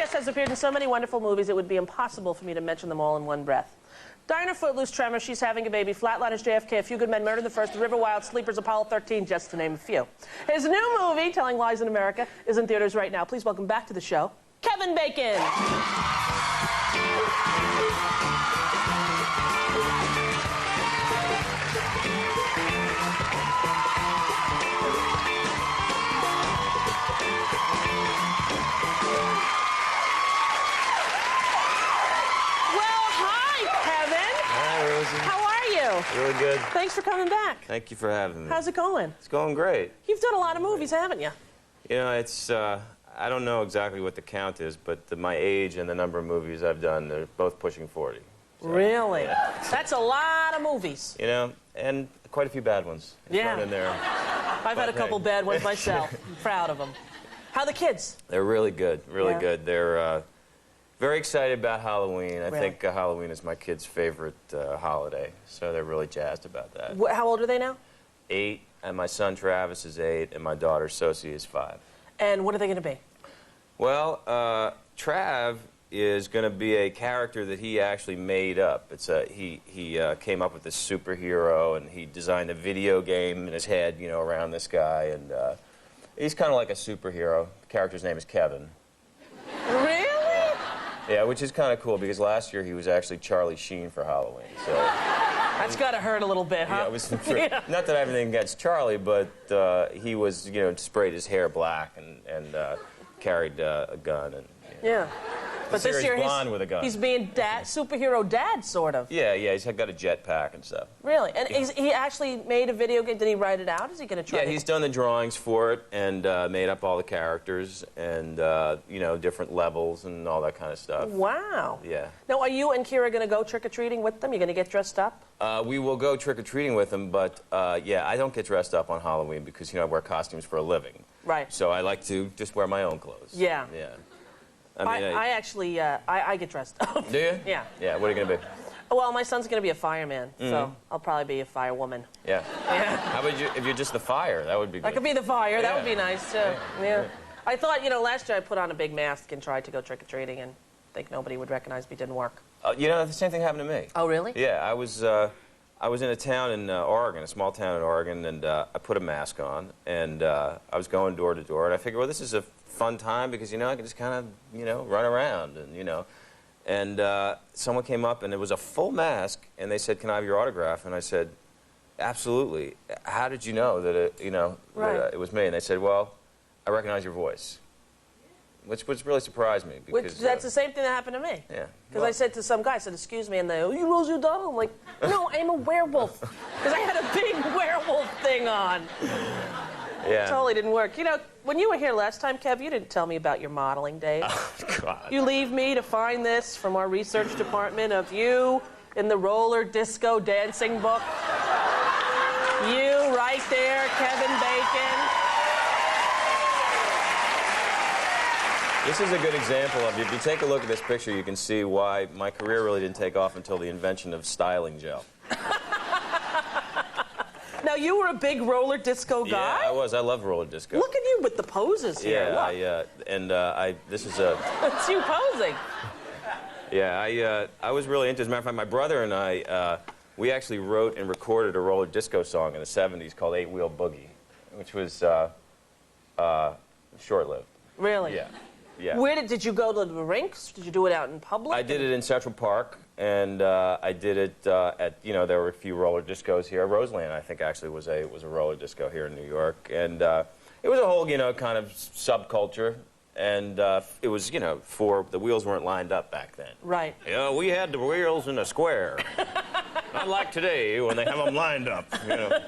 guest has appeared in so many wonderful movies it would be impossible for me to mention them all in one breath. Diner, Footloose, Tremor, She's Having a Baby, Flatliners, JFK, A Few Good Men, Murder the First, The River Wild, Sleepers, Apollo 13, just to name a few. His new movie, Telling Lies in America, is in theaters right now. Please welcome back to the show, Kevin Bacon. How are you? Really good. Thanks for coming back. Thank you for having me. How's it going? It's going great. You've done a lot of movies, haven't you? You know, it's, I don't know exactly what the count is, but my age and the number of movies I've done, they're both pushing 40. So, really? Yeah. That's a lot of movies. You know, and quite a few bad ones. Yeah. In there. I've had a couple bad ones myself. I'm proud of them. How are the kids? They're really good, really good. They're very excited about Halloween. I think Halloween is my kids' favorite holiday, so they're really jazzed about that. How old are they now? 8, and my son Travis is 8, and my daughter Sosie is 5. And what are they going to be? Well, Trav is going to be a character that he actually made up. It's he came up with this superhero, and he designed a video game in his head, you know, around this guy, and he's kind of like a superhero. The character's name is Kevin. Really? Yeah, which is kind of cool because last year he was actually Charlie Sheen for Halloween. So that's got to hurt a little bit, huh? Yeah, it was not that I have anything against Charlie, but he was, you know, sprayed his hair black and carried a gun and. Yeah. But this year blonde with a gun. He's being superhero dad, sort of. Yeah, he's got a jetpack and stuff. Really? And he actually made a video game. Did he write it out? Is he going to try it? Yeah, he's done the drawings for it and made up all the characters and, you know, different levels and all that kind of stuff. Wow. Yeah. Now, are you and Kira going to go trick-or-treating with them? You're going to get dressed up? We will go trick-or-treating with them, but, yeah, I don't get dressed up on Halloween because, you know, I wear costumes for a living. Right. So I like to just wear my own clothes. Yeah. Yeah. I actually, I get dressed up. Do you? Yeah. Yeah, what are you going to be? Well, my son's going to be a fireman, so I'll probably be a firewoman. Yeah. Yeah. How about you, if you're just the fire? That would be good. I could be the fire. Yeah. That would be nice, too. Yeah. I thought, you know, last year I put on a big mask and tried to go trick-or-treating and think nobody would recognize me. It didn't work. You know, the same thing happened to me. Oh, really? Yeah, I was in a town in Oregon, a small town in Oregon, and I put a mask on, and I was going door to door, and I figured, well, this is a fun time because, you know, I can just kind of, you know, run around and, you know. And someone came up and it was a full mask and they said, can I have your autograph? And I said, absolutely. How did you know that it, you know, that, it was me? And they said, well, I recognize your voice. Which really surprised me. Because, that's the same thing that happened to me. Yeah. Because I said to some guy, I said, excuse me, and they, oh, you Rosie O'Donnell? I'm like, no, I'm a werewolf. Because I had a big werewolf thing on. Yeah. Totally didn't work. You know, when you were here last time, Kev, you didn't tell me about your modeling days. Oh, God. You leave me to find this from our research department of you in the roller disco dancing book. You right there, Kevin Bacon. This is a good example of, if you take a look at this picture, you can see why my career really didn't take off until the invention of styling gel. Now, you were a big roller disco guy? Yeah, I was. I love roller disco. Look at you with the poses here. Yeah, this is a... It's you posing. Yeah, I was really into it. As a matter of fact, my brother and I, we actually wrote and recorded a roller disco song in the 70s called 8-Wheel Boogie, which was short-lived. Really? Yeah. Yeah. Where did you go to the rinks? Did you do it out in public? I did it in Central Park, and I did it at, you know, there were a few roller discos here. Roseland, I think, actually was a roller disco here in New York, and it was a whole, you know, kind of subculture, and it was, you know, the wheels weren't lined up back then. Right. Yeah, we had the wheels in a square. Not like today when they have them lined up, you know.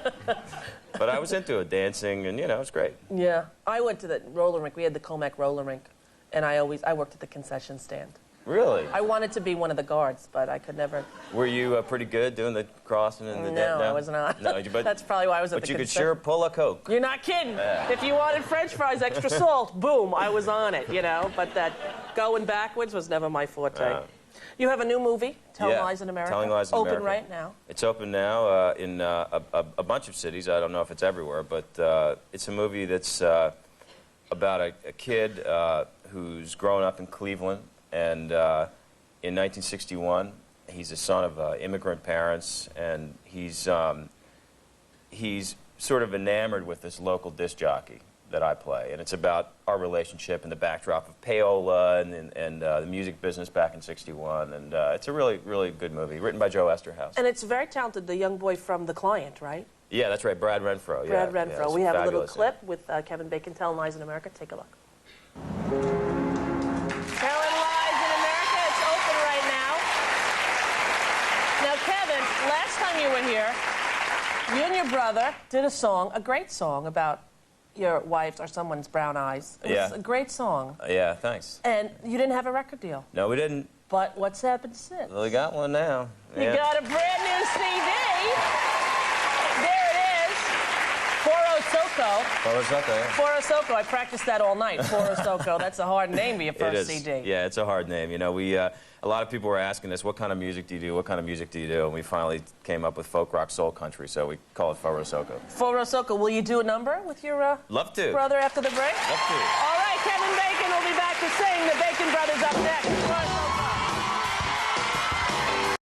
But I was into it, dancing, and, you know, it was great. Yeah. I went to the roller rink. We had the Comac roller rink. And I worked at the concession stand. Really? I wanted to be one of the guards, but I could never. Were you pretty good doing the crossing and the No, I was not. No, but that's probably why I was at the concession. But you could sure pull a Coke. You're not kidding. Yeah. If you wanted French fries, extra salt, boom, I was on it, you know. But that going backwards was never my forte. You have a new movie, Telling Lies in America. Telling Lies in America. Open right now. It's open now in a bunch of cities. I don't know if it's everywhere, but it's a movie that's about a kid who's grown up in Cleveland, and in 1961, he's the son of immigrant parents, and he's sort of enamored with this local disc jockey that I play, and it's about our relationship and the backdrop of payola and the music business back in '61, and it's a really, really good movie, written by Joe Esterhaus. And it's very talented, the young boy from The Client, right? Yeah, that's right, Brad Renfro. Brad Renfro. Yeah, we have a little fabulous. clip with Kevin Bacon telling lies in America. Take a look. Telling lies in America. It's open right now. Now, Kevin, last time you were here, you and your brother did a song, a great song about your wife's or someone's brown eyes. It was a great song. Yeah, thanks. And you didn't have a record deal. No, we didn't. But what's happened since? Well, we got one now. You got a brand new CD. There it is. Foro Soko. Foro Soko, yeah. Foro Soko. I practiced that all night. Foro Soko. That's a hard name for your first CD. Yeah, it's a hard name. You know, a lot of people were asking us, what kind of music do you do? What kind of music do you do? And we finally came up with folk rock soul country, so we call it Foro Soko. Foro Soko. Will you do a number with your Love to. brother after the break? Love to. All right, Kevin Bacon will be back to sing. The Bacon Brothers up next.